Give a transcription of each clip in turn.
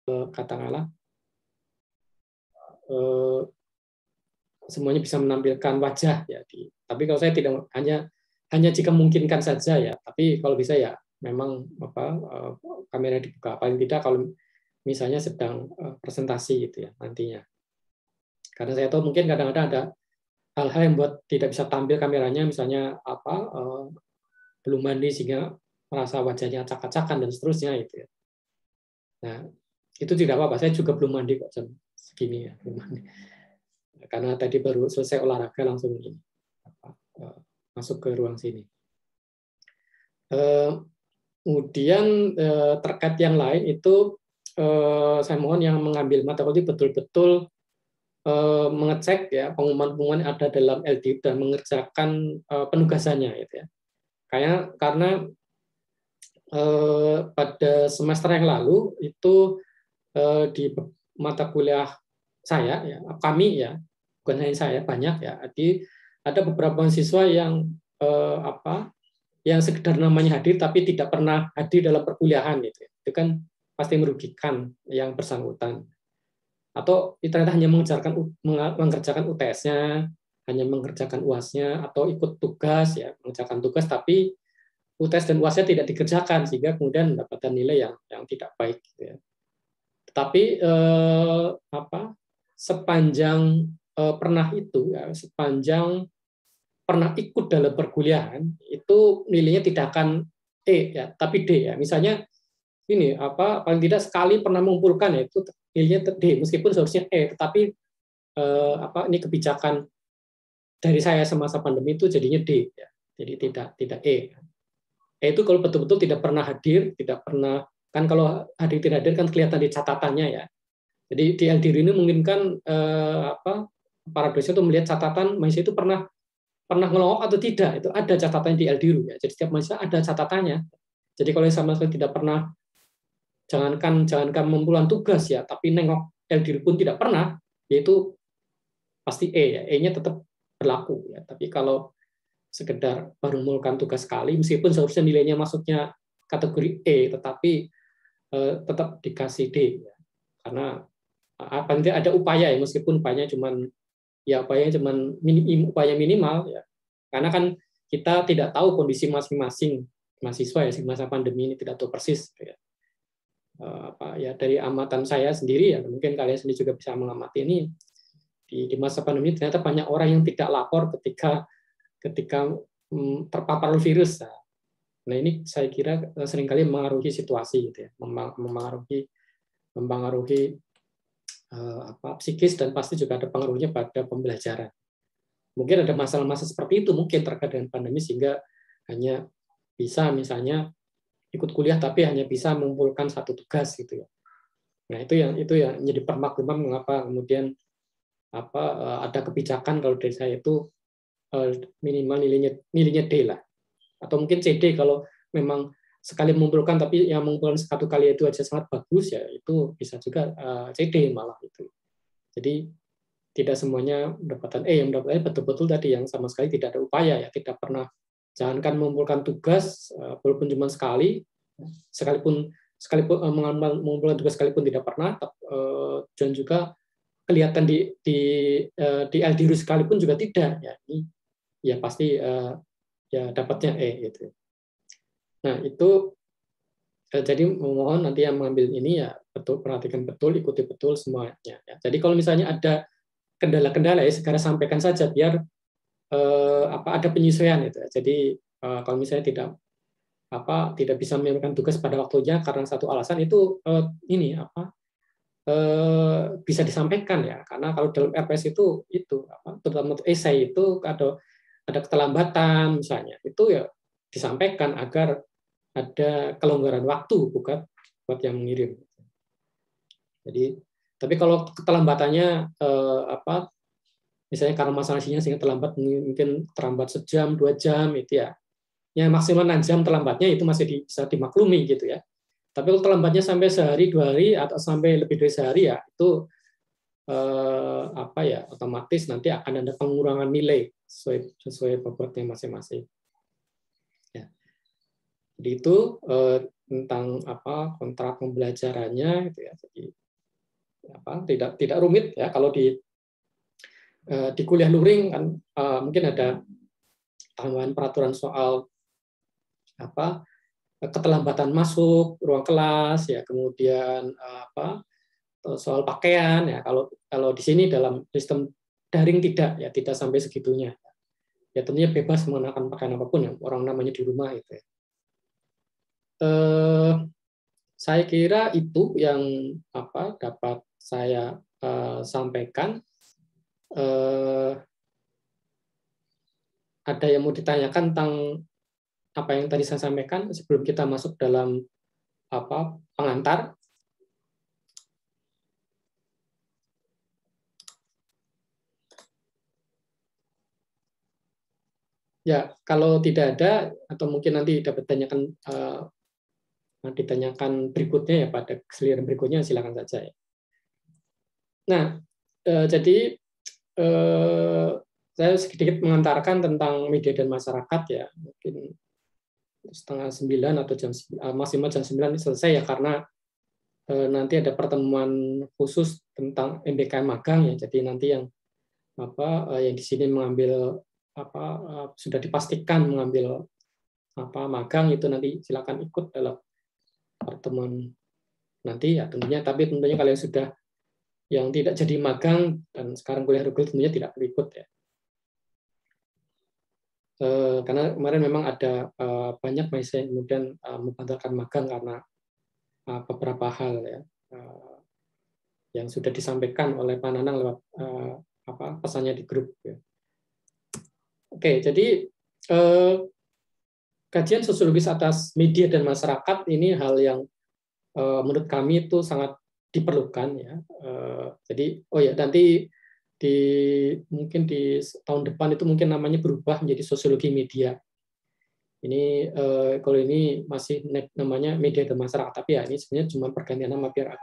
katakanlah semuanya bisa menampilkan wajah ya. Tapi kalau saya tidak hanya jika memungkinkan saja ya. Tapi kalau bisa ya memang kamera dibuka. Paling tidak kalau misalnya sedang presentasi gitu ya nantinya. Karena saya tahu mungkin kadang-kadang ada hal-hal yang buat tidak bisa tampil kameranya, misalnya belum mandi sehingga merasa wajahnya acak-acakan dan seterusnya itu ya. Nah, itu tidak apa-apa. Saya juga belum mandi kok jam segini ya, belum mandi. Karena tadi baru selesai olahraga langsung ini masuk ke ruang sini. Kemudian terkait yang lain itu saya mohon yang mengambil mata kuliah betul-betul mengecek ya pengumuman-pengumuman ada dalam LDU dan mengerjakan penugasannya gitu ya. Karena pada semester yang lalu itu di mata kuliah saya ya, kami ya, bukan hanya saya, banyak ya. Jadi ada beberapa siswa yang yang sekedar namanya hadir tapi tidak pernah hadir dalam perkuliahan gitu. Itu kan pasti merugikan yang bersangkutan. Atau ternyata hanya mengerjakan UTS-nya, hanya mengerjakan UAS-nya, atau ikut tugas ya, mengerjakan tugas tapi UTS dan UAS-nya tidak dikerjakan sehingga kemudian mendapatkan nilai yang tidak baik gitu ya. Tetapi sepanjang pernah itu ya, sepanjang pernah ikut dalam perkuliahan itu nilainya tidak akan E ya, tapi D ya. Misalnya ini paling tidak sekali pernah mengumpulkan ya itu nilainya D meskipun seharusnya E, tetapi ini kebijakan dari saya semasa pandemi itu jadinya D ya. Jadi tidak E. E itu kalau betul-betul tidak pernah hadir, tidak pernah, kan kalau hadir tidak hadir kan kelihatan di catatannya ya. Jadi di LDR ini memungkinkan para dosen itu melihat catatan mahasiswa itu pernah ngelongok atau tidak, itu ada catatan di LDIRU ya. Jadi setiap mahasiswa ada catatannya. Jadi kalau sama sekali tidak pernah, jangankan mengumpulkan tugas ya, tapi nengok LDIRU pun tidak pernah, yaitu pasti E ya, E-nya tetap berlaku ya. Tapi kalau sekedar baru mengumpulkan tugas sekali, meskipun seharusnya nilainya masuknya kategori E, tetapi tetap dikasih D ya. Karena ada upaya ya, meskipun upayanya cuman upaya minimal ya. Karena kan kita tidak tahu kondisi masing-masing mahasiswa ya di masa pandemi ini, tidak tahu persis ya. Dari amatan saya sendiri ya, mungkin kalian sendiri juga bisa mengamati ini di masa pandemi ternyata banyak orang yang tidak lapor ketika terpapar virus. Nah, ini saya kira seringkali mengaruhi situasi gitu ya, mempengaruhi psikis dan pasti juga ada pengaruhnya pada pembelajaran. Mungkin ada masalah-masalah seperti itu mungkin terkait dengan pandemi sehingga hanya bisa misalnya ikut kuliah tapi hanya bisa mengumpulkan satu tugas gitu ya. Nah, itu yang menjadi permakluman mengapa kemudian ada kebijakan kalau dari saya itu minimal nilainya D lah. Atau mungkin CD kalau memang sekali mengumpulkan tapi yang mengumpulkan satu kali itu aja sangat bagus ya, itu bisa juga CD malah itu. Jadi tidak semuanya mendapatkan yang mendapatkan betul-betul tadi yang sama sekali tidak ada upaya ya, tidak pernah, jangankan mengumpulkan tugas walaupun cuma sekalipun mengumpulkan tugas sekalipun tidak pernah, dan juga kelihatan di LDIRU sekalipun juga tidak ya, ini ya pasti ya dapatnya E gitu. Nah, itu jadi mohon nanti yang mengambil ini ya betul, perhatikan betul, ikuti betul semuanya ya. Jadi kalau misalnya ada kendala-kendala ya segera sampaikan saja biar ada penyesuaian itu. Jadi kalau misalnya tidak bisa menyampaikan tugas pada waktunya karena satu alasan itu bisa disampaikan ya, karena kalau dalam RPS itu terutama untuk esai itu ada keterlambatan misalnya, itu ya disampaikan agar ada kelonggaran waktu buat yang mengirim. Jadi tapi kalau keterlambatannya misalnya karena masalah sinyal sehingga terlambat, mungkin terlambat sejam 2 jam itu ya, maksimal 6 jam terlambatnya itu masih bisa dimaklumi gitu ya. Tapi kalau terlambatnya sampai sehari 2 hari atau sampai lebih dari sehari ya itu otomatis nanti akan ada pengurangan nilai sesuai bobotnya masing-masing. Ya. Jadi itu tentang apa kontrak pembelajarannya gitu ya. Jadi apa tidak rumit ya kalau di kuliah luring kan mungkin ada tambahan peraturan soal apa keterlambatan masuk ruang kelas ya, kemudian apa soal pakaian ya. Kalau di sini dalam sistem daring tidak sampai segitunya. Ya tentunya bebas mengenakan pakaian apapun yang orang namanya di rumah itu ya. Saya kira itu yang apa dapat saya sampaikan. Ada yang mau ditanyakan tentang apa yang tadi saya sampaikan sebelum kita masuk dalam apa pengantar? Ya, kalau tidak ada atau mungkin nanti dapat ditanyakan berikutnya ya pada giliran berikutnya silakan saja ya. Nah, jadi saya sedikit mengantarkan tentang media dan masyarakat ya, mungkin 8:30 atau maksimal jam 9 selesai ya, karena nanti ada pertemuan khusus tentang MBKM magang ya. Jadi nanti yang yang di sini mengambil sudah dipastikan mengambil magang itu nanti silakan ikut dalam pertemuan nanti ya tentunya. Tapi tentunya kalau yang tidak jadi magang dan sekarang kuliah reguler tentunya tidak perlu ikut ya. Karena kemarin memang ada banyak mahasiswa yang kemudian membatalkan magang karena beberapa hal ya yang sudah disampaikan oleh Pak Nanang lewat pesannya di grup ya. Oke, jadi kajian sosiologis atas media dan masyarakat ini hal yang menurut kami itu sangat diperlukan ya. Jadi nanti mungkin di tahun depan itu mungkin namanya berubah menjadi sosiologi media. Ini kalau ini masih namanya media dan masyarakat, tapi ya ini sebenarnya cuma pergantian nama biar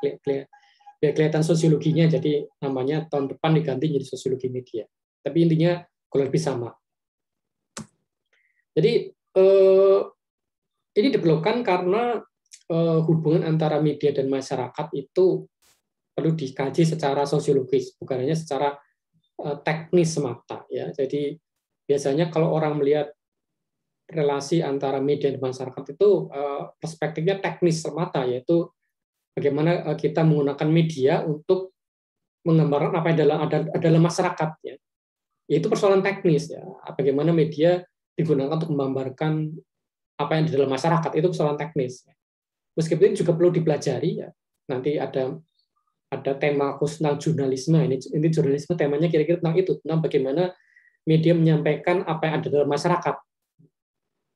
kelihatan sosiologinya. Jadi namanya tahun depan diganti jadi sosiologi media. Tapi intinya kurang lebih sama. Jadi ini diperlukan karena hubungan antara media dan masyarakat itu perlu dikaji secara sosiologis, bukan hanya secara teknis semata ya. Jadi biasanya kalau orang melihat relasi antara media dan masyarakat itu perspektifnya teknis semata, yaitu bagaimana kita menggunakan media untuk menggambarkan apa yang dalam masyarakat ya. Itu persoalan teknis ya. Bagaimana media digunakan untuk menggambarkan apa yang di dalam masyarakat, itu persoalan teknis. Meskipun juga perlu dipelajari ya. Nanti ada tema khusus tentang jurnalisme. Ini jurnalisme temanya kira-kira tentang itu, tentang bagaimana media menyampaikan apa yang ada dalam masyarakat.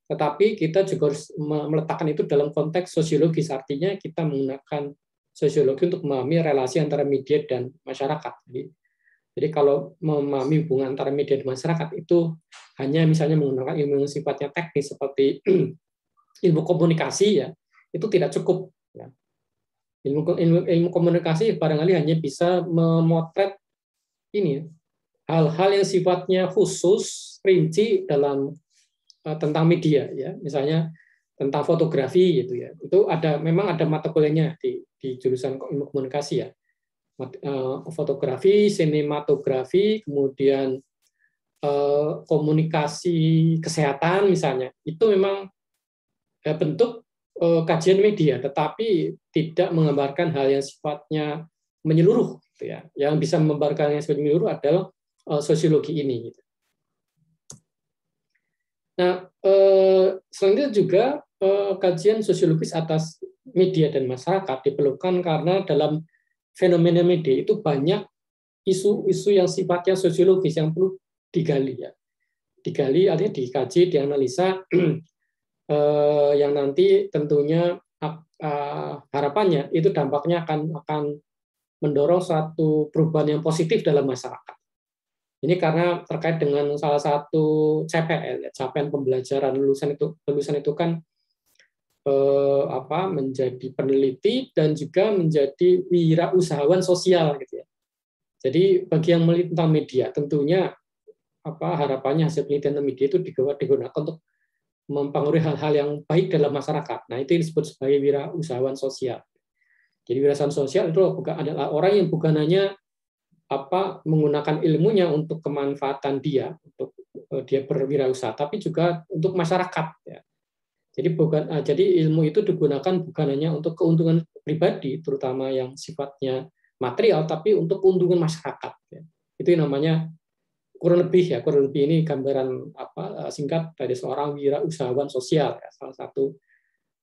Tetapi kita juga harus meletakkan itu dalam konteks sosiologis, artinya kita menggunakan sosiologi untuk memahami relasi antara media dan masyarakat. Jadi kalau memahami hubungan antara media dan masyarakat itu hanya misalnya menggunakan ilmu yang sifatnya teknis seperti ilmu komunikasi ya, itu tidak cukup. Ya. Ilmu komunikasi barangkali hanya bisa memotret ini hal-hal yang sifatnya khusus, rinci tentang media ya, misalnya tentang fotografi gitu ya. Itu memang ada mata kuliahnya di jurusan ilmu komunikasi ya. Fotografi, sinematografi, kemudian komunikasi kesehatan misalnya, itu memang bentuk kajian media, tetapi tidak menggambarkan hal yang sifatnya menyeluruh, gitu ya. Yang bisa menggambarkan yang sifatnya menyeluruh adalah sosiologi ini. Gitu. Nah, selanjutnya juga kajian sosiologis atas media dan masyarakat diperlukan karena dalam fenomena media itu banyak isu-isu yang sifatnya sosiologis yang perlu digali ya. Digali artinya dikaji, dianalisa yang nanti tentunya harapannya itu dampaknya akan mendorong suatu perubahan yang positif dalam masyarakat. Ini karena terkait dengan salah satu CPL, capaian pembelajaran lulusan itu kan menjadi peneliti dan juga menjadi wirausahawan sosial gitu ya. Jadi bagi yang meneliti tentang media tentunya harapannya hasil penelitian media itu digunakan untuk mempengaruhi hal-hal yang baik dalam masyarakat. Nah, itu disebut sebagai wirausahawan sosial. Jadi wirausahawan sosial itu adalah orang yang bukan hanya menggunakan ilmunya untuk kemanfaatan dia, untuk dia berwirausaha, tapi juga untuk masyarakat. Ya. Jadi ilmu itu digunakan bukan hanya untuk keuntungan pribadi, terutama yang sifatnya material, tapi untuk keuntungan masyarakat. Ya. Itu yang namanya kurang lebih ini gambaran singkat dari seorang wirausahawan sosial, ya, salah satu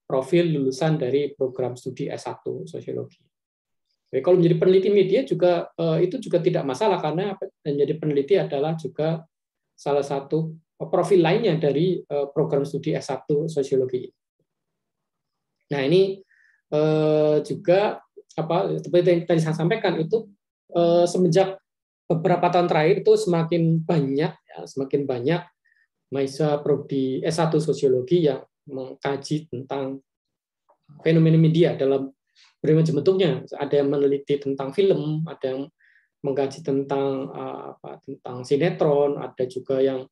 profil lulusan dari program studi S1 sosiologi. Jadi kalau menjadi peneliti media juga itu juga tidak masalah, karena menjadi peneliti adalah juga salah satu profil lainnya dari program studi S1 sosiologi. Nah, ini juga seperti yang tadi saya sampaikan, itu semenjak beberapa tahun terakhir itu semakin banyak mahasiswa prodi S1 sosiologi yang mengkaji tentang fenomena media dalam berbagai bentuknya. Ada yang meneliti tentang film, ada yang mengkaji tentang sinetron, ada juga yang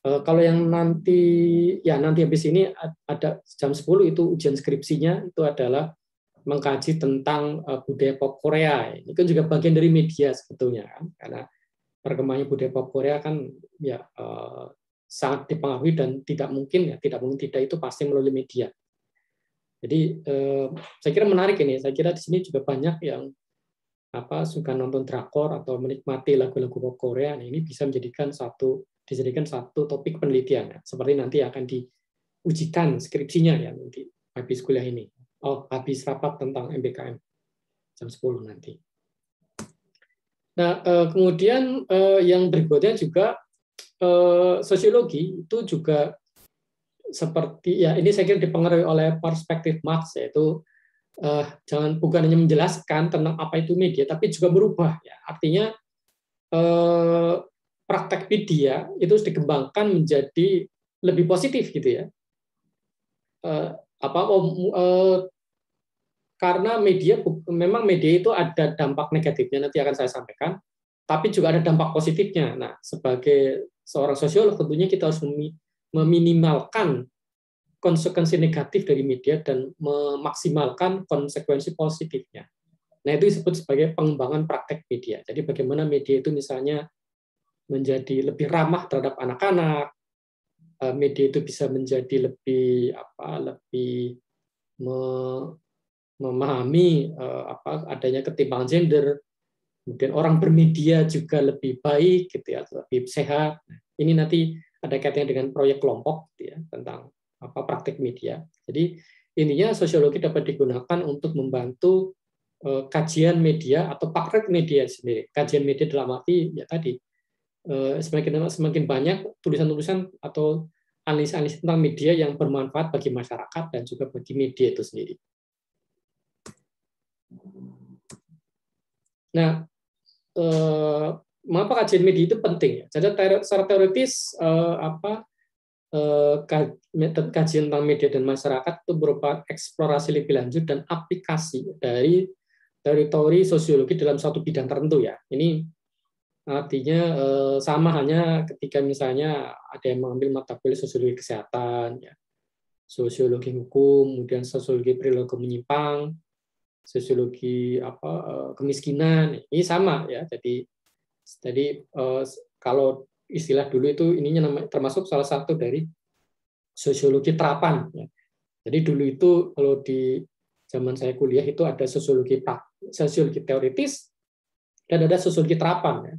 kalau yang nanti habis ini ada jam 10 itu ujian skripsinya, itu adalah mengkaji tentang budaya pop Korea. Ini kan juga bagian dari media sebetulnya, kan? Karena perkembangan budaya pop Korea kan sangat dipengaruhi dan tidak mungkin tidak itu pasti melalui media. Jadi saya kira menarik ini. Saya kira di sini juga banyak yang suka nonton drakor atau menikmati lagu-lagu pop Korea. Nah, ini bisa dijadikan satu topik penelitian, ya. Seperti nanti akan diujikan skripsinya ya nanti habis kuliah ini. Habis rapat tentang MBKM jam 10 nanti. Nah, kemudian yang berikutnya juga sosiologi itu juga seperti ini saya kira dipengaruhi oleh perspektif Marx, yaitu bukan hanya menjelaskan tentang apa itu media, tapi juga berubah. Ya. Artinya praktek media itu harus dikembangkan menjadi lebih positif gitu ya. Karena memang media itu ada dampak negatifnya, nanti akan saya sampaikan, tapi juga ada dampak positifnya. Nah, sebagai seorang sosiolog tentunya kita harus meminimalkan konsekuensi negatif dari media dan memaksimalkan konsekuensi positifnya. Nah, itu disebut sebagai pengembangan praktek media. Jadi bagaimana media itu misalnya menjadi lebih ramah terhadap anak-anak, media itu bisa menjadi lebih memahami adanya ketimpangan gender, kemudian orang bermedia juga lebih baik gitu ya, lebih sehat. Ini nanti ada kaitannya dengan proyek kelompok gitu ya, tentang praktik media. Jadi intinya sosiologi dapat digunakan untuk membantu kajian media atau praktik media sendiri. Kajian media dalam arti ya tadi semakin banyak tulisan-tulisan atau analisis tentang media yang bermanfaat bagi masyarakat dan juga bagi media itu sendiri. Nah, mengapa kajian media itu penting? Jadi secara teoritis kajian tentang media dan masyarakat itu berupa eksplorasi lebih lanjut dan aplikasi dari teori sosiologi dalam suatu bidang tertentu ya. Ini artinya sama hanya ketika misalnya ada yang mengambil mata kuliah sosiologi kesehatan, ya, sosiologi hukum, kemudian sosiologi perilaku menyimpang, sosiologi kemiskinan, ini sama ya. Jadi kalau istilah dulu itu ininya termasuk salah satu dari sosiologi terapan. Ya. Jadi dulu itu kalau di zaman saya kuliah itu ada sosiologi teoritis dan ada sosiologi terapan. Ya.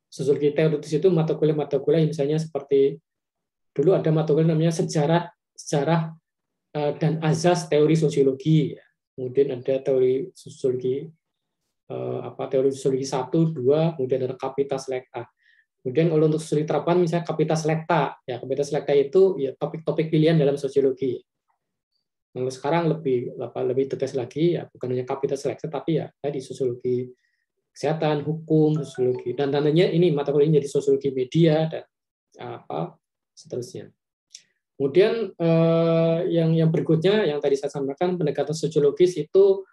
Sosiologi teoritis itu mata kuliah misalnya seperti dulu ada mata kuliah namanya sejarah dan azas teori sosiologi. Ya. Kemudian ada teori sosiologi teori sosiologi 1, 2, kemudian ada Kapitas Lekta. Kemudian kalau untuk sosiologi terapan misalnya Kapitas Lekta. Ya, Kapitas Lekta itu ya topik-topik pilihan dalam sosiologi. Nah, sekarang lebih tegas lagi ya bukan hanya Kapitas Lekta tapi ya tadi sosiologi kesehatan, hukum, sosiologi, dan tandanya ini mata kuliah jadi sosiologi media dan seterusnya. Kemudian yang berikutnya yang tadi saya sampaikan pendekatan sosiologis itu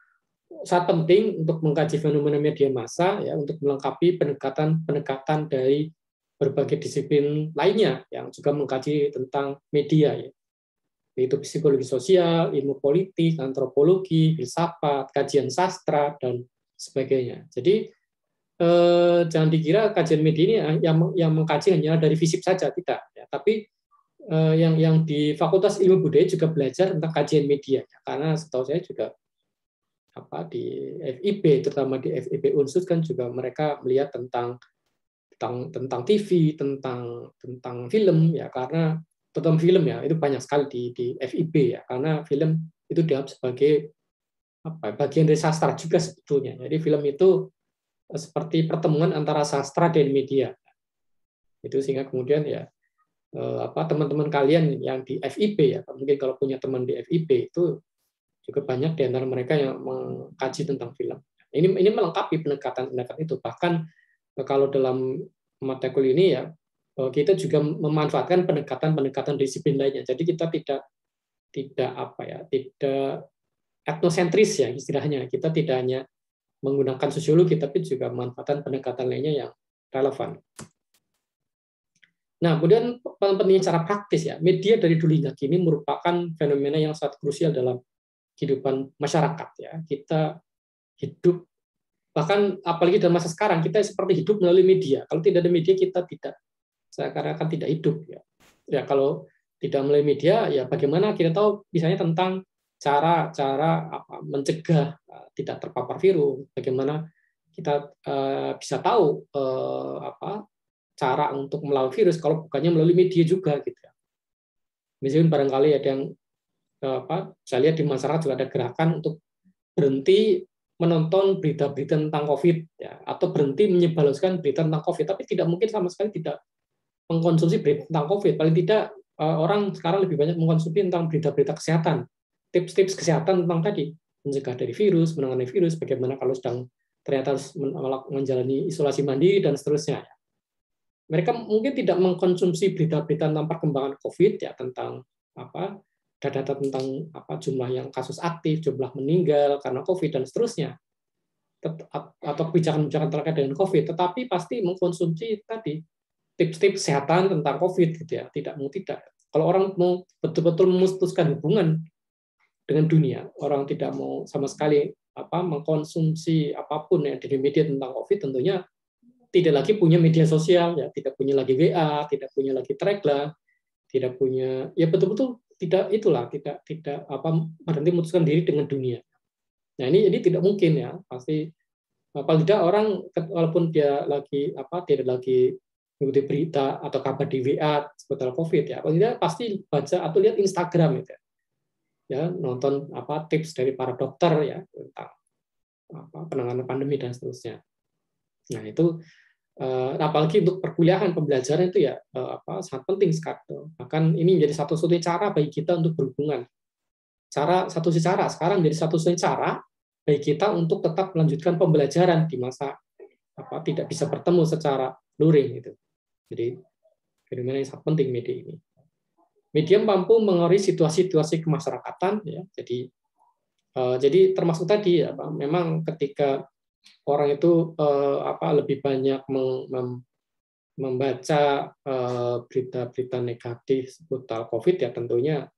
sangat penting untuk mengkaji fenomena media massa ya untuk melengkapi pendekatan dari berbagai disiplin lainnya yang juga mengkaji tentang media, ya, yaitu psikologi sosial, ilmu politik, antropologi, filsafat, kajian sastra, dan sebagainya. Jadi jangan dikira kajian media ini yang mengkaji hanya dari FISIP saja, tidak. Ya. Tapi yang di Fakultas Ilmu Budaya juga belajar tentang kajian media, ya. Karena setahu saya juga di FIB, terutama di FIB Unsur kan juga mereka melihat tentang TV, tentang film, ya, karena tentang film, ya, itu banyak sekali di FIB, ya, karena film itu dianggap sebagai bagian dari sastra juga sebetulnya. Jadi film itu seperti pertemuan antara sastra dan media. Itu sehingga kemudian ya teman-teman kalian yang di FIB, ya, mungkin kalau punya teman di FIB itu juga banyak di antara mereka yang mengkaji tentang film. Ini melengkapi pendekatan itu. Bahkan kalau dalam mata kuliah ini, ya, kita juga memanfaatkan pendekatan disiplin lainnya. Jadi kita tidak etnosentris, ya, istilahnya. Kita tidak hanya menggunakan sosiologi, tapi juga memanfaatkan pendekatan lainnya yang relevan. Nah, kemudian pentingnya cara praktis, ya. Media dari dulu hingga kini merupakan fenomena yang sangat krusial dalam kehidupan masyarakat, ya. Kita hidup, bahkan apalagi dalam masa sekarang, kita seperti hidup melalui media. Kalau tidak ada media, kita seakan-akan tidak hidup, ya. Ya, kalau tidak melalui media, ya bagaimana kita tahu misalnya tentang cara mencegah tidak terpapar virus, bagaimana kita bisa tahu cara untuk melawan virus kalau bukannya melalui media juga, gitu ya. Misalnya barangkali ada yang saya lihat di masyarakat juga ada gerakan untuk berhenti menonton berita-berita tentang COVID, ya, atau berhenti menyebarluaskan berita tentang COVID, tapi tidak mungkin sama sekali tidak mengkonsumsi berita tentang COVID. Paling tidak orang sekarang lebih banyak mengkonsumsi tentang berita-berita kesehatan, tips-tips kesehatan tentang tadi, mencegah dari virus, menangani virus, bagaimana kalau sedang ternyata harus menjalani isolasi mandiri, dan seterusnya. Mereka mungkin tidak mengkonsumsi berita-berita tentang perkembangan COVID, ya, tentang data-data tentang jumlah yang kasus aktif, jumlah meninggal karena COVID, dan seterusnya, atau kebijakan-kebijakan terkait dengan COVID, tetapi pasti mengkonsumsi tadi tips-tips kesehatan tentang COVID, gitu ya. Tidak. Kalau orang mau betul-betul memutuskan hubungan dengan dunia, orang tidak mau sama sekali mengkonsumsi apapun yang di media tentang COVID, tentunya tidak lagi punya media sosial, ya, tidak punya lagi WA, tidak punya lagi Telegram, tidak punya, ya, betul-betul tidak berhenti memutuskan diri dengan dunia. Nah, ini tidak mungkin, ya, pasti. Paling tidak orang walaupun dia lagi tidak lagi mengikuti berita atau kabar di WA seputar COVID, ya, paling tidak pasti baca atau lihat Instagram, gitu ya, nonton tips dari para dokter, ya, tentang penanganan pandemi dan seterusnya. Nah, itu apalagi untuk perkuliahan, pembelajaran itu, ya, sangat penting sekali. Bahkan ini menjadi satu-satunya cara bagi kita untuk berhubungan. Sekarang menjadi satu-satunya cara bagi kita untuk tetap melanjutkan pembelajaran di masa tidak bisa bertemu secara luring, gitu. Jadi fenomena yang sangat penting media ini. Media mampu mengaruhi situasi-situasi kemasyarakatan, ya. Jadi termasuk tadi, ya, memang ketika orang itu lebih banyak membaca berita-berita negatif seputar COVID, ya, tentunya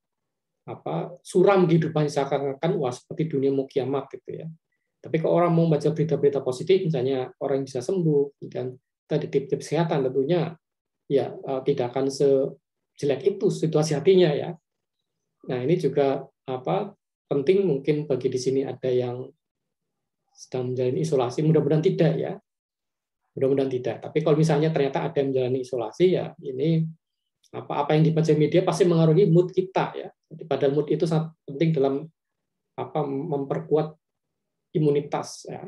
suram kehidupan seakan-akan seperti dunia mau kiamat, gitu ya. Tapi kalau orang mau baca berita-berita positif, misalnya orang bisa sembuh dan tadi tips-tips kesehatan, tentunya, ya, tidak akan sejelek itu situasi hatinya, ya. Nah, ini juga penting, mungkin bagi di sini ada yang sedang menjalani isolasi, mudah-mudahan tidak, ya. Mudah-mudahan tidak. Tapi kalau misalnya ternyata ada yang menjalani isolasi, ya, ini apa yang dibaca media pasti mengaruhi mood kita, ya. Jadi padahal mood itu sangat penting dalam memperkuat imunitas, ya.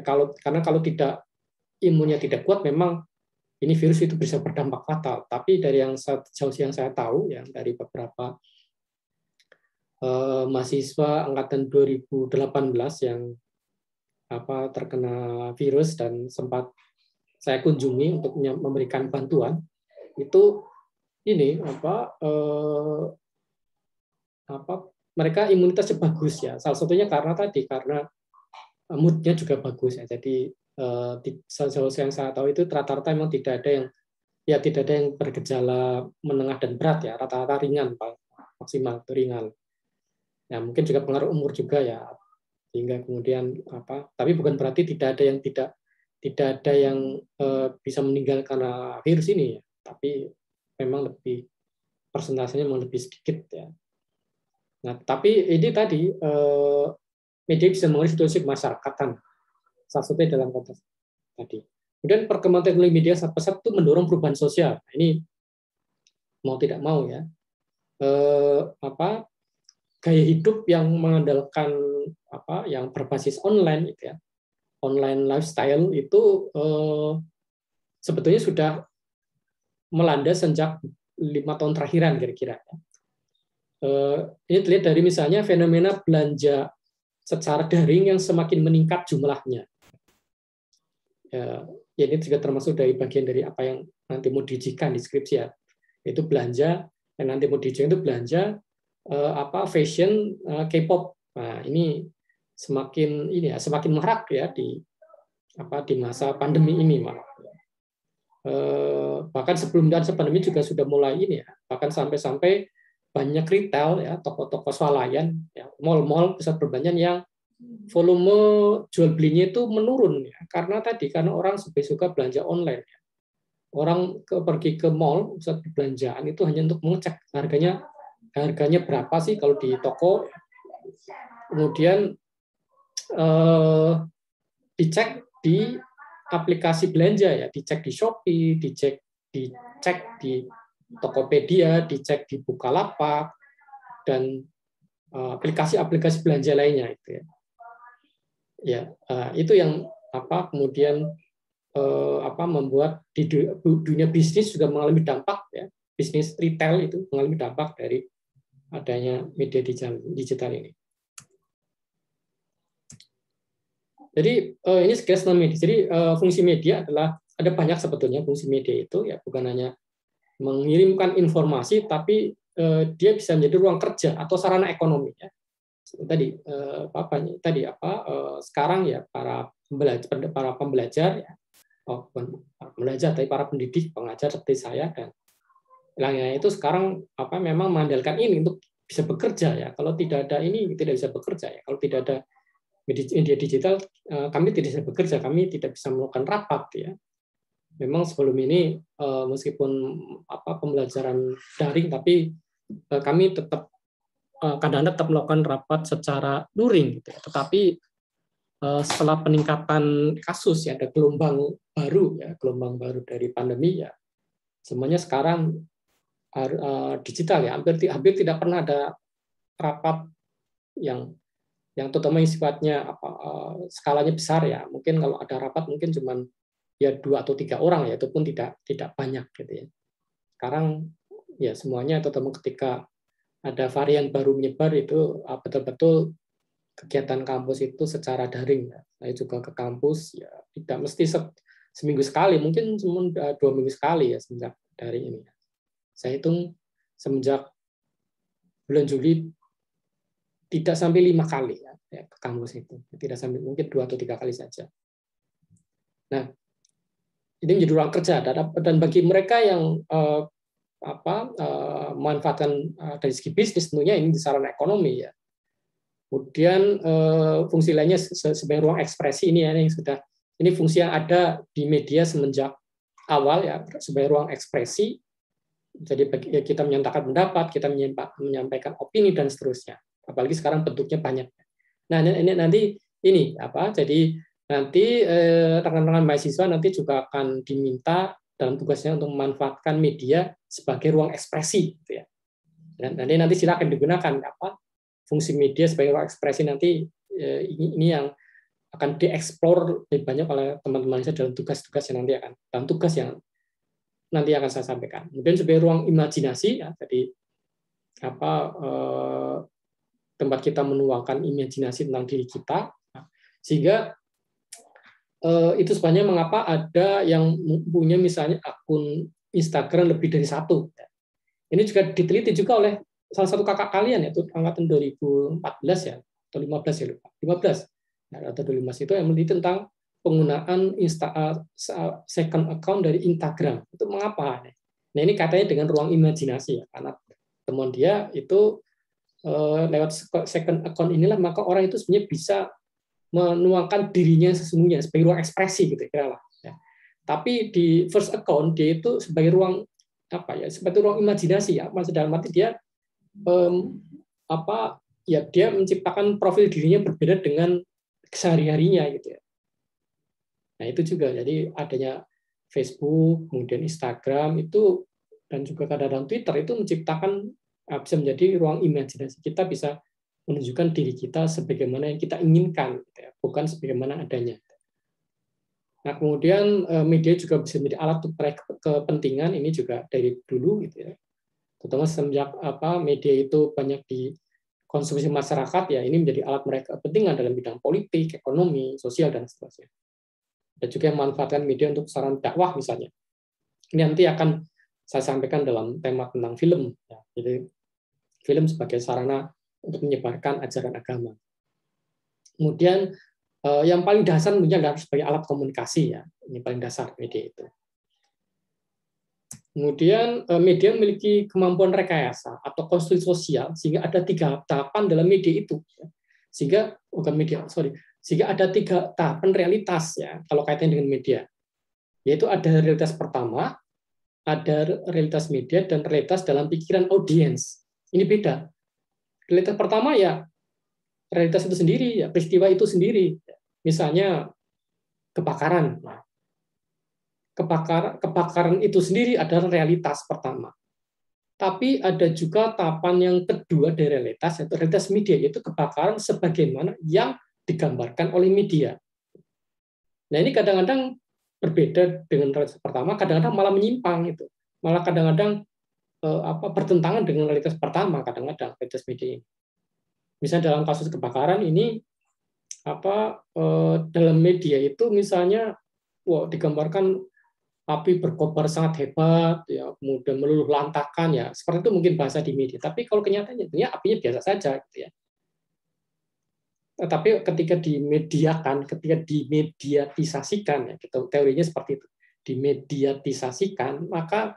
Karena kalau tidak, imunnya tidak kuat, memang ini virus itu bisa berdampak fatal. Tapi dari yang sejauh yang saya tahu, ya, dari beberapa mahasiswa angkatan 2018 yang terkena virus dan sempat saya kunjungi untuk memberikan bantuan, itu ini mereka imunitasnya bagus, ya. Salah satunya karena moodnya juga bagus, ya. Jadi sejauh yang saya tahu itu rata-rata memang tidak ada ya tidak ada yang bergejala menengah dan berat ya, rata-rata ringan, maksimal itu ringan. Ya mungkin juga pengaruh umur juga ya, sehingga kemudian tapi bukan berarti tidak ada yang bisa meninggal karena virus ini ya, tapi memang lebih persentasenya memang lebih sedikit ya. Nah, tapi ini tadi media bisa mengenai situasi kemasyarakatan, salah satunya dalam konteks tadi. Kemudian perkembangan teknologi media pesat itu mendorong perubahan sosial. Nah, ini mau tidak mau ya, gaya hidup yang mengandalkan yang berbasis online, gitu ya, online lifestyle itu sebetulnya sudah melanda sejak 5 tahun terakhiran kira-kira. Ini terlihat dari misalnya fenomena belanja secara daring yang semakin meningkat jumlahnya. Ya, ini juga termasuk dari bagian dari apa yang nanti mau diujikan di skripsi ya. Itu belanja yang nanti mau diujikan itu belanja fashion K-pop. Nah, ini semakin marak ya di masa pandemi ini malah. Bahkan sebelum dan pandemi juga sudah mulai ini ya. Bahkan sampai banyak retail ya, toko-toko swalayan, ya, mal-mal, pusat perbelanjaan yang volume jual belinya itu menurun ya, karena orang lebih suka belanja online ya. Orang pergi ke mall, pusat perbelanjaan itu hanya untuk mengecek harganya berapa sih kalau di toko, kemudian dicek di aplikasi belanja ya, dicek di Shopee, dicek di Tokopedia, dicek di Bukalapak dan aplikasi-aplikasi belanja lainnya itu ya. Ya, itu yang kemudian membuat di dunia bisnis juga mengalami dampak ya, bisnis retail itu mengalami dampak dari adanya media digital ini. Jadi ini sekilas tentang media. Jadi fungsi media adalah ada banyak sebetulnya fungsi media itu ya, bukan hanya mengirimkan informasi, tapi dia bisa menjadi ruang kerja atau sarana ekonomi ya. Sekarang ya para pembelajar ya, tapi para pendidik, pengajar seperti saya dan lainnya itu sekarang memang mengandalkan ini untuk bisa bekerja ya. Kalau tidak ada ini tidak bisa bekerja ya. Kalau tidak ada media digital kami tidak bisa bekerja, kami tidak bisa melakukan rapat ya. Memang sebelum ini meskipun pembelajaran daring, tapi kami kadang-kadang tetap melakukan rapat secara luring gitu ya. Tetapi setelah peningkatan kasus ya, ada gelombang baru dari pandemi ya, semuanya sekarang digital ya, hampir tidak pernah ada rapat yang terutama sifatnya skalanya besar ya. Mungkin kalau ada rapat mungkin cuman ya 2 atau 3 orang ya, itu pun tidak banyak gitu ya. Sekarang ya semuanya, terutama ketika ada varian baru menyebar, itu betul-betul kegiatan kampus itu secara daring. Saya juga ke kampus ya tidak mesti seminggu sekali, mungkin cuma 2 minggu sekali ya sejak daring ini. Saya hitung semenjak bulan Juli tidak sampai 5 kali ya ke kampus itu, tidak sampai, mungkin 2 atau 3 kali saja. Nah, ini menjadi ruang kerja dan bagi mereka yang memanfaatkan dari segi bisnis, tentunya ini di sarana ekonomi ya. Kemudian fungsi lainnya sebagai ruang ekspresi ini ya, ini fungsi yang ada di media semenjak awal ya, sebagai ruang ekspresi. Jadi kita menyatakan pendapat, kita menyampaikan opini dan seterusnya. Apalagi sekarang bentuknya banyak. Nah, ini nanti jadi nanti rekan-rekan mahasiswa nanti juga akan diminta dalam tugasnya untuk memanfaatkan media sebagai ruang ekspresi gitu ya. Dan nanti silakan digunakan fungsi media sebagai ruang ekspresi nanti, ini yang akan dieksplor lebih banyak oleh teman-teman saya dalam tugas yang nanti akan saya sampaikan. Kemudian sebagai ruang imajinasi ya, jadi tempat kita menuangkan imajinasi tentang diri kita, sehingga itu sebenarnya mengapa ada yang punya misalnya akun Instagram lebih dari 1. Ini juga diteliti juga oleh salah satu kakak kalian, yaitu angkatan 2014 ya, atau 15 ya lupa. 15. Nah, atau 2015 itu yang meneliti tentang penggunaan second account dari Instagram. Itu mengapa? Nah, ini katanya dengan ruang imajinasi ya, karena temuan dia itu lewat second account inilah maka orang itu sebenarnya bisa menuangkan dirinya sesungguhnya sebagai ruang ekspresi gitu kira lah. Ya. Tapi di first account dia itu sebagai ruang apa ya? Seperti ruang imajinasi ya. Maksud dalam arti dia dia menciptakan profil dirinya berbeda dengan sehari-harinya gitu ya. Nah, itu juga jadi adanya Facebook, kemudian Instagram itu dan juga kadang-kadang Twitter itu menciptakan bisa menjadi ruang imajinasi. Kita bisa menunjukkan diri kita sebagaimana yang kita inginkan, gitu ya, bukan sebagaimana adanya. Nah, kemudian media juga bisa menjadi alat untuk meraih kepentingan, ini juga dari dulu, gitu ya. Terutama semenjak media itu banyak dikonsumsi masyarakat, ya ini menjadi alat meraih kepentingan dalam bidang politik, ekonomi, sosial dan seterusnya. Dan juga yang memanfaatkan media untuk saran dakwah misalnya. Ini nanti akan saya sampaikan dalam tema tentang film. Ya. Jadi film sebagai sarana untuk menyebarkan ajaran agama. Kemudian yang paling dasar tentunya adalah sebagai alat komunikasi ya. Ini paling dasar media itu. Kemudian media memiliki kemampuan rekayasa atau konstruksi sosial sehingga ada 3 tahapan dalam media itu. Sehingga ada 3 tahapan realitas ya kalau kaitannya dengan media. Yaitu ada realitas pertama, ada realitas media dan realitas dalam pikiran audiens. Ini beda. Realitas pertama ya realitas itu sendiri, ya peristiwa itu sendiri. Misalnya kebakaran. Kebakaran itu sendiri adalah realitas pertama. Tapi ada juga tahapan yang kedua dari realitas, yaitu realitas media, yaitu kebakaran sebagaimana yang digambarkan oleh media. Nah, ini kadang-kadang berbeda dengan realitas pertama, kadang-kadang malah menyimpang itu. Malah kadang-kadang bertentangan dengan realitas pertama, kadang-kadang realitas media ini. Misalnya dalam kasus kebakaran ini dalam media itu misalnya digambarkan api berkobar sangat hebat ya, kemudian meluluh lantakan ya, seperti itu mungkin bahasa di media, tapi kalau kenyataannya apinya biasa saja gitu ya. Tetapi ketika dimediatisasikan ya, teorinya seperti itu, dimediatisasikan maka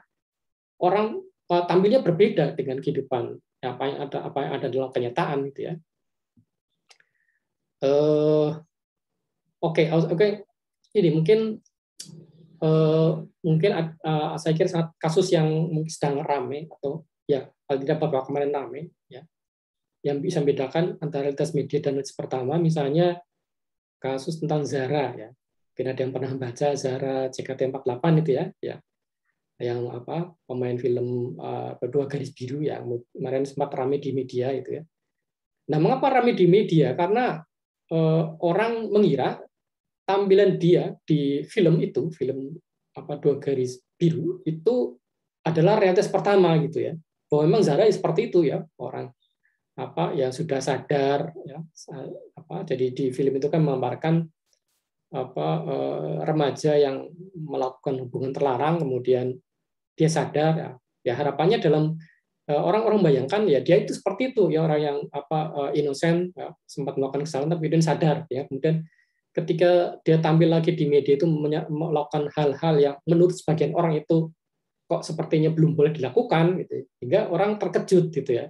orang tampilnya berbeda dengan kehidupan apa yang ada dalam kenyataan gitu ya. Oke. Ini mungkin saya kira kasus yang mungkin sedang ramai atau ya paling tidak beberapa kemarin ramai ya, yang bisa membedakan antara realitas media dan realitas pertama, misalnya kasus tentang Zara ya. Mungkin ada yang pernah baca Zara JKT48 itu ya, yang pemain film Berdua Garis Biru yang kemarin sempat ramai di media itu ya. Nah, mengapa ramai di media? Karena orang mengira tampilan dia di film itu, film Dua Garis Biru itu adalah realitas pertama gitu ya. Bahwa memang Zara seperti itu ya, orang yang sudah sadar ya, jadi di film itu kan menggambarkan remaja yang melakukan hubungan terlarang kemudian dia sadar ya harapannya dalam orang-orang bayangkan ya dia itu seperti itu ya, orang yang inosen ya, sempat melakukan kesalahan tapi kemudian sadar ya, kemudian ketika dia tampil lagi di media itu melakukan hal-hal yang menurut sebagian orang itu kok sepertinya belum boleh dilakukan gitu, hingga orang terkejut gitu ya.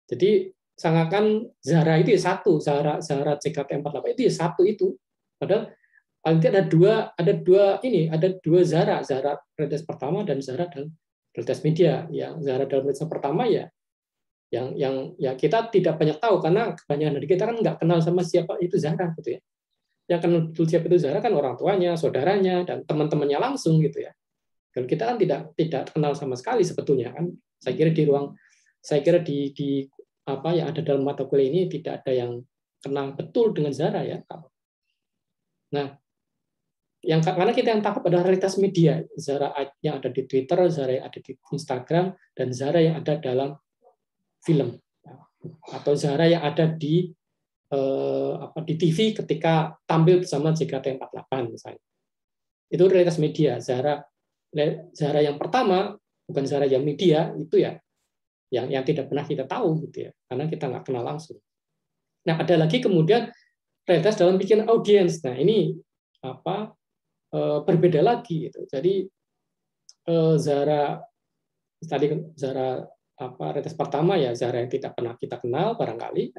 Jadi seakan Zara itu ya satu, Zara JKT48 itu ya satu itu. Padahal paling tidak ada dua Zara realitas pertama dan Zara dalam realitas media. Yang Zara dalam realitas pertama ya yang kita tidak banyak tahu karena kebanyakan dari kita kan nggak kenal sama siapa itu Zara gitu ya. Yang kenal siapa itu Zara kan orang tuanya, saudaranya, dan teman-temannya langsung gitu ya. Dan kita kan tidak kenal sama sekali sebetulnya kan. Saya kira di apa yang ada dalam mata kuliah ini tidak ada yang kenal betul dengan Zara ya. Nah, karena kita yang tangkap adalah realitas media, Zara yang ada di Twitter, Zara yang ada di Instagram, dan Zara yang ada dalam film, atau Zara yang ada di TV ketika tampil bersama JKT48 misalnya. Itu realitas media. Zara yang pertama bukan Zara yang media itu ya yang tidak pernah kita tahu gitu ya, karena kita nggak kenal langsung. Nah, ada lagi kemudian realitas dalam bikin audiens. Nah, ini apa berbeda lagi gitu. Jadi Zara tadi Zara realitas pertama ya Zara yang tidak pernah kita kenal barangkali.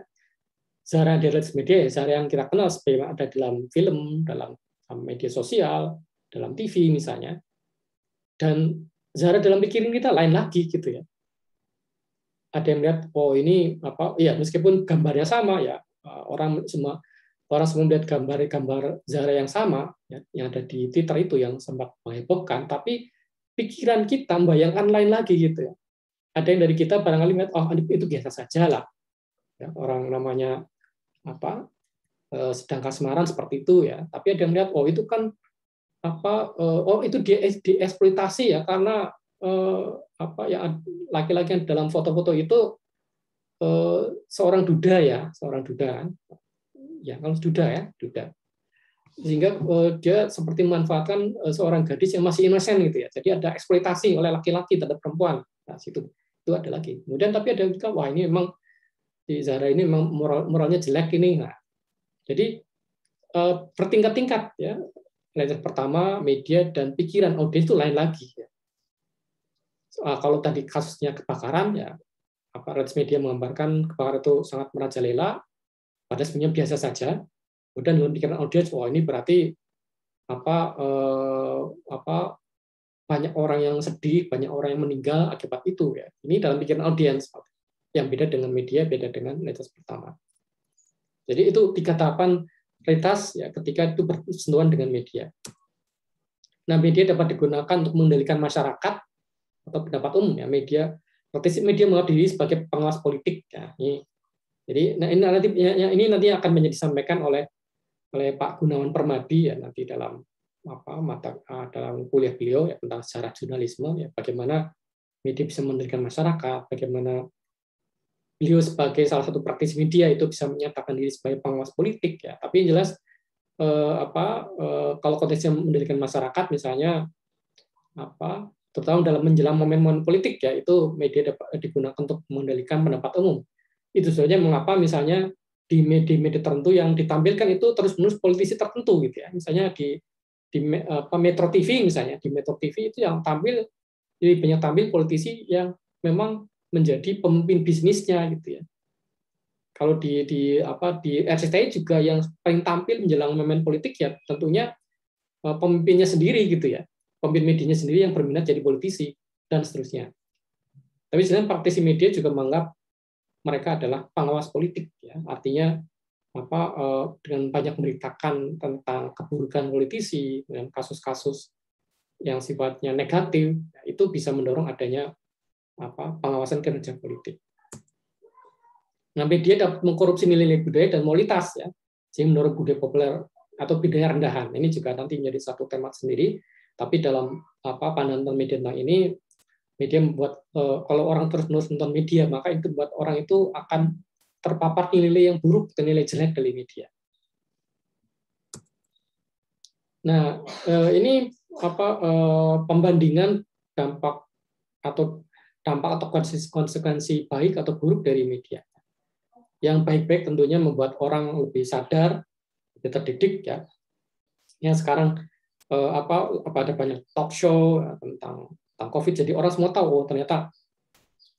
Zara di realitas media ya Zara yang kita kenal seperti ada dalam film, dalam media sosial, dalam TV misalnya. Dan Zara dalam pikiran kita lain lagi gitu ya. Ada yang lihat oh ini ya meskipun gambarnya sama ya orang semua melihat gambar Zara yang sama ya, yang ada di Twitter itu yang sempat menghebohkan, tapi pikiran kita membayangkan lain lagi gitu ya. Ada yang dari kita barangkali lihat oh itu biasa saja lah. Ya, orang namanya sedang kasmaran seperti itu ya. Tapi ada yang melihat oh itu kan itu dieksploitasi ya karena ya laki-laki yang dalam foto-foto itu seorang duda kan. Ya kalau duda ya, duda. Sehingga dia seperti memanfaatkan seorang gadis yang masih inosen gitu ya. Jadi ada eksploitasi oleh laki-laki terhadap perempuan. Nah, situ itu ada lagi. Kemudian tapi ada juga wah ini memang di Zara ini memang moralnya jelek ini. Nah, jadi bertingkat-tingkat ya. Realitas pertama, media dan pikiran audiens itu lain lagi ya. Kalau tadi kasusnya kebakaran ya realitas media menggambarkan kebakaran itu sangat merajalela, padahal sebenarnya biasa saja. Kemudian dalam pikiran audiens, wah ini berarti banyak orang yang sedih, banyak orang yang meninggal akibat itu ya. Ini dalam pikiran audiens yang beda dengan media, beda dengan realitas pertama. Jadi itu 3 tahapan realitas ya ketika itu bersentuhan dengan media. Nah, media dapat digunakan untuk mengendalikan masyarakat atau pendapat umum ya. Media menganggap diri sebagai pengawas politik ya. Jadi ini nanti akan menjadi disampaikan oleh Pak Gunawan Permadi ya nanti dalam dalam kuliah beliau ya tentang sejarah jurnalisme ya bagaimana media bisa mengendalikan masyarakat, bagaimana beliau sebagai salah satu praktisi media itu bisa menyatakan diri sebagai pengawas politik ya. Tapi yang jelas kalau konteksnya mengendalikan masyarakat misalnya terutama dalam menjelang momen-momen politik ya itu media dapat digunakan untuk mengendalikan pendapat umum. Itu saja mengapa misalnya di media tertentu yang ditampilkan itu terus-menerus politisi tertentu gitu ya. Misalnya di Metro TV misalnya, di Metro TV itu yang tampil jadi banyak tampil politisi yang memang menjadi pemimpin bisnisnya gitu ya. Kalau di RCTI juga yang paling tampil menjelang momen politik ya tentunya pemimpinnya sendiri gitu ya. Pemimpin medianya sendiri yang berminat jadi politisi dan seterusnya. Tapi sebenarnya praktisi media juga menganggap mereka adalah pengawas politik ya. Artinya dengan banyak memberitakan tentang keburukan politisi dengan kasus-kasus yang sifatnya negatif itu bisa mendorong adanya pengawasan kinerja politik. Nah, media dapat mengkorupsi nilai-nilai budaya dan moralitas ya, sehingga mendorong budaya populer atau budaya rendahan. Ini juga nanti menjadi satu tema sendiri. Tapi dalam pandangan media tentang ini, media membuat kalau orang terus-menerus nonton media, maka itu buat orang itu akan terpapar nilai yang buruk dan nilai jelek dari media. Nah, ini pembandingan dampak atau konsekuensi baik atau buruk dari media. Yang baik-baik tentunya membuat orang lebih sadar, lebih terdidik ya. Yang sekarang ada banyak talk show tentang COVID, jadi orang semua tahu oh ternyata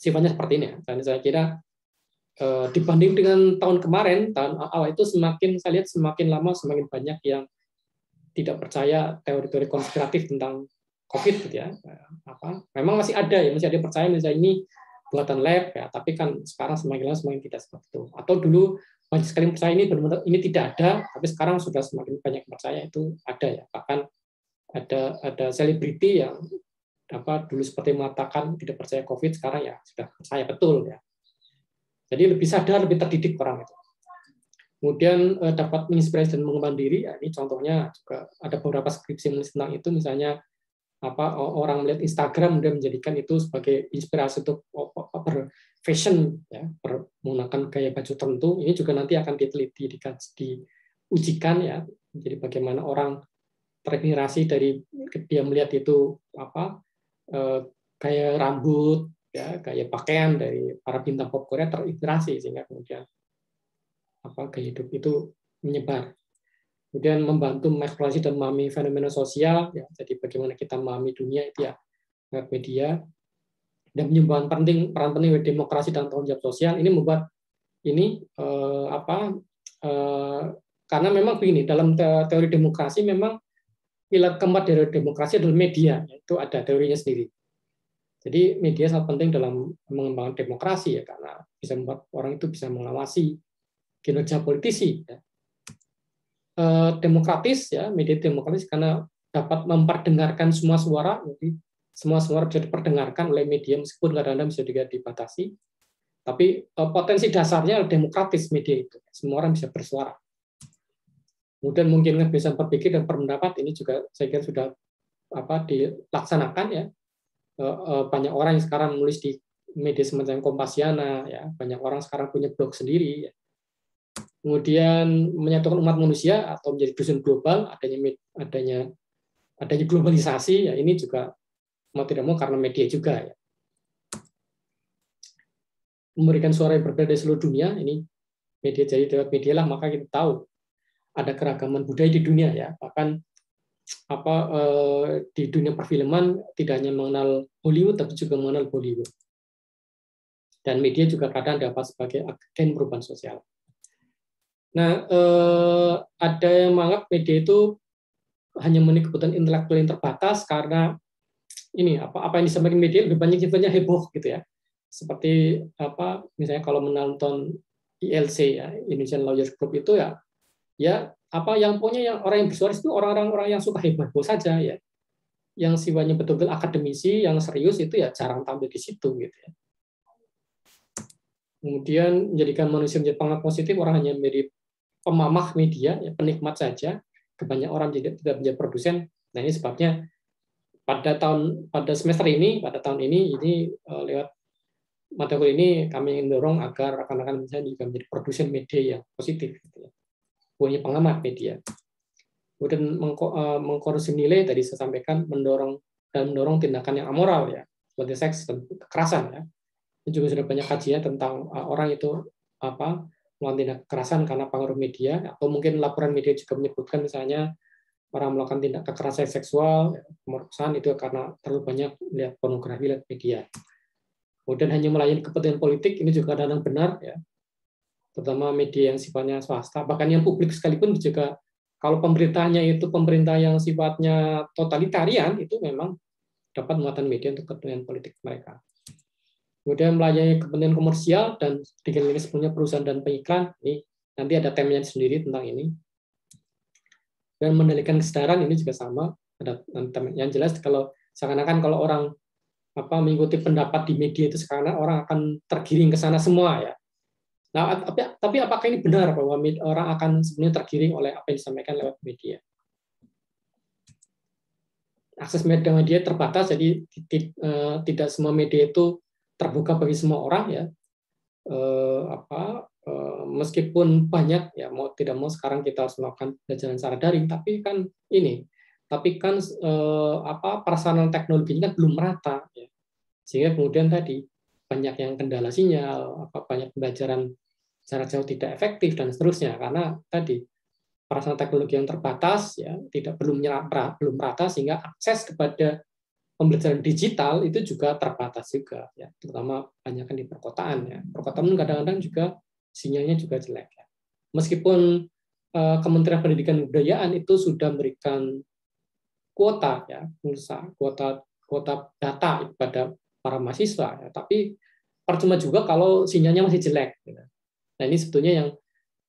sifatnya seperti ini. Dan saya kira dibanding dengan tahun kemarin, tahun awal itu saya lihat semakin lama semakin banyak yang tidak percaya teori-teori konspiratif tentang COVID gitu ya. Memang masih ada yang percaya misalnya ini buatan lab ya, tapi kan sekarang semakin lama semakin tidak seperti itu. Atau dulu banyak sekali percaya ini benar-benar ini tidak ada, tapi sekarang sudah semakin banyak percaya itu ada ya. Bahkan ada selebriti yang dulu seperti mengatakan tidak percaya COVID, sekarang ya sudah percaya betul ya. Jadi lebih sadar, lebih terdidik orang itu. Kemudian dapat menginspirasi dan mengembangkan diri. Ya, ini contohnya juga ada beberapa skripsi tentang itu, misalnya orang melihat Instagram dan menjadikan itu sebagai inspirasi untuk berfashion, ya, menggunakan gaya baju tertentu. Ini juga nanti akan diteliti, diujikan ya. Jadi bagaimana orang terinspirasi dari dia melihat itu gaya rambut, ya, gaya pakaian dari para bintang pop Korea terinspirasi sehingga kemudian gaya hidup itu menyebar. kemudian membantu mengeksplorasi dan memahami fenomena sosial, ya, jadi bagaimana kita memahami dunia itu ya lewat media, dan menyumbang peran penting demokrasi dan tanggung jawab sosial. Ini membuat ini karena memang begini, dalam teori demokrasi memang pilar keempat dari demokrasi adalah media, itu ada teorinya sendiri. Jadi media sangat penting dalam mengembangkan demokrasi ya, karena bisa membuat orang itu bisa mengawasi kinerja politisi. Ya. Demokratis ya, media demokratis karena dapat memperdengarkan semua suara, jadi semua suara bisa diperdengarkan oleh media meskipun kadang-kadang bisa juga dibatasi. Tapi potensi dasarnya demokratis media itu, semua orang bisa bersuara. Kemudian mungkin kebebasan berpikir dan berpendapat ini juga saya kira sudah dilaksanakan ya. Banyak orang yang sekarang menulis di media semacam Kompasiana ya, banyak orang sekarang punya blog sendiri ya. Kemudian menyatukan umat manusia atau menjadi dusun global, adanya globalisasi ya, ini juga mau tidak mau karena media juga ya. Memberikan suara yang berbeda di seluruh dunia, ini media, jadi lewat media lah maka kita tahu ada keragaman budaya di dunia ya, bahkan di dunia perfilman tidak hanya mengenal Hollywood tapi juga mengenal Bollywood. Dan media juga kadang dapat sebagai agen perubahan sosial. Nah, ada yang menganggap media itu hanya memiliki kebutuhan intelektual yang terbatas karena ini apa yang disampaikan media lebih banyak sifatnya heboh gitu ya. Seperti misalnya kalau menonton ILC ya, Indonesian Lawyers Group itu ya yang punya yang orang yang bersuara itu orang-orang yang suka heboh saja ya. Yang sifatnya betul-betul akademisi, yang serius itu ya jarang tampil di situ gitu ya. Kemudian menjadikan manusia menjadi pengamat positif, orang hanya menjadi pemamah media, ya, penikmat saja. Kebanyakan orang tidak menjadi produsen. Nah ini sebabnya pada semester ini, pada tahun ini lewat mata kuliah ini kami ingin dorong agar rekan-rekan bisa juga menjadi produsen media yang positif, gitu ya. Punya pengamat media. Kemudian mengkorupsi nilai tadi saya sampaikan, mendorong tindakan yang amoral ya, seperti seks dan kekerasan ya. Ini juga sudah banyak kajian tentang orang itu melakukan tindak kekerasan karena pengaruh media, atau mungkin laporan media juga menyebutkan misalnya orang melakukan tindak kekerasan seksual, pemerkosaan itu karena terlalu banyak melihat pornografi lewat media. Kemudian hanya melayani kepentingan politik, ini juga kadang-kadang benar ya, terutama media yang sifatnya swasta, bahkan yang publik sekalipun juga kalau pemerintahnya itu pemerintah yang sifatnya totalitarian, itu memang dapat muatan media untuk kepentingan politik mereka. Kemudian melayani kepentingan komersial dan dengan ini sebenarnya perusahaan dan pengiklan, ini nanti ada temanya sendiri tentang ini. Dan mengendalikan kesedaran ini juga sama. Yang jelas kalau seakan-akan kalau orang mengikuti pendapat di media itu sekarang orang akan tergiring ke sana semua ya. Nah, tapi apakah ini benar bahwa orang akan sebenarnya tergiring oleh apa yang disampaikan lewat media? Akses media terbatas, jadi tidak semua media itu terbuka bagi semua orang ya. Meskipun banyak ya mau tidak mau sekarang kita harus melakukan pembelajaran secara daring, tapi kan prasarana teknologinya kan belum merata ya. Sehingga kemudian tadi banyak yang kendala sinyal, banyak pembelajaran secara jauh tidak efektif dan seterusnya, karena tadi prasarana teknologi yang terbatas ya, belum merata, sehingga akses kepada pembelajaran digital itu juga terbatas juga ya, terutama banyakkan di perkotaan ya. Perkotaan kadang-kadang juga sinyalnya juga jelek ya. Meskipun Kementerian Pendidikan dan Kebudayaan itu sudah memberikan kuota ya, kuota data pada para mahasiswa ya, tapi percuma juga kalau sinyalnya masih jelek gitu. Nah ini sebetulnya yang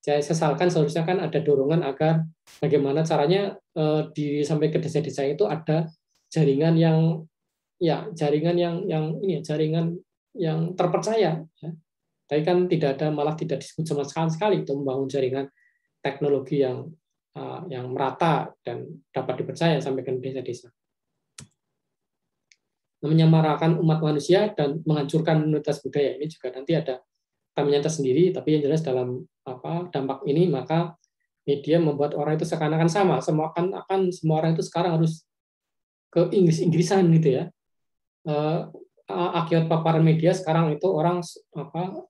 saya sesalkan, seharusnya kan ada dorongan agar bagaimana caranya sampai ke desa-desa itu ada jaringan jaringan yang terpercaya ya. Tapi kan malah tidak disebut sama sekali untuk membangun jaringan teknologi yang merata dan dapat dipercaya sampai ke desa-desa. Menyamarakan umat manusia dan menghancurkan minoritas budaya, ini juga nanti ada tamnya tersendiri, tapi yang jelas dalam dampak ini maka media membuat orang itu seakan-akan sama, semua orang itu sekarang harus ke Inggris-Inggrisan gitu ya. Akibat paparan media sekarang itu orang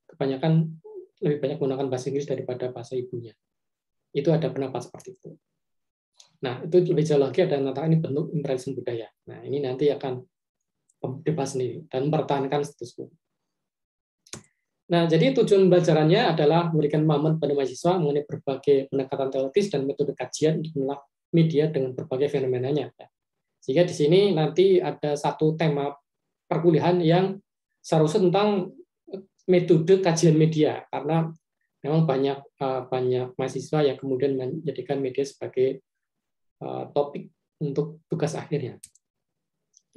kebanyakan lebih banyak menggunakan bahasa Inggris daripada bahasa ibunya. Itu ada pendapat seperti itu. Nah, itu lebih jauh lagi ada yang mengatakan ini bentuk imperialisme budaya. Nah, ini nanti akan dibahas sendiri dan mempertahankan status quo. Nah, jadi tujuan pembelajarannya adalah memberikan pemahaman pada mahasiswa mengenai berbagai pendekatan teoritis dan metode kajian untuk menelaah media dengan berbagai fenomenanya. Sehingga di sini nanti ada satu tema perkuliahan yang seharusnya tentang metode kajian media, karena memang banyak mahasiswa yang kemudian menjadikan media sebagai topik untuk tugas akhirnya.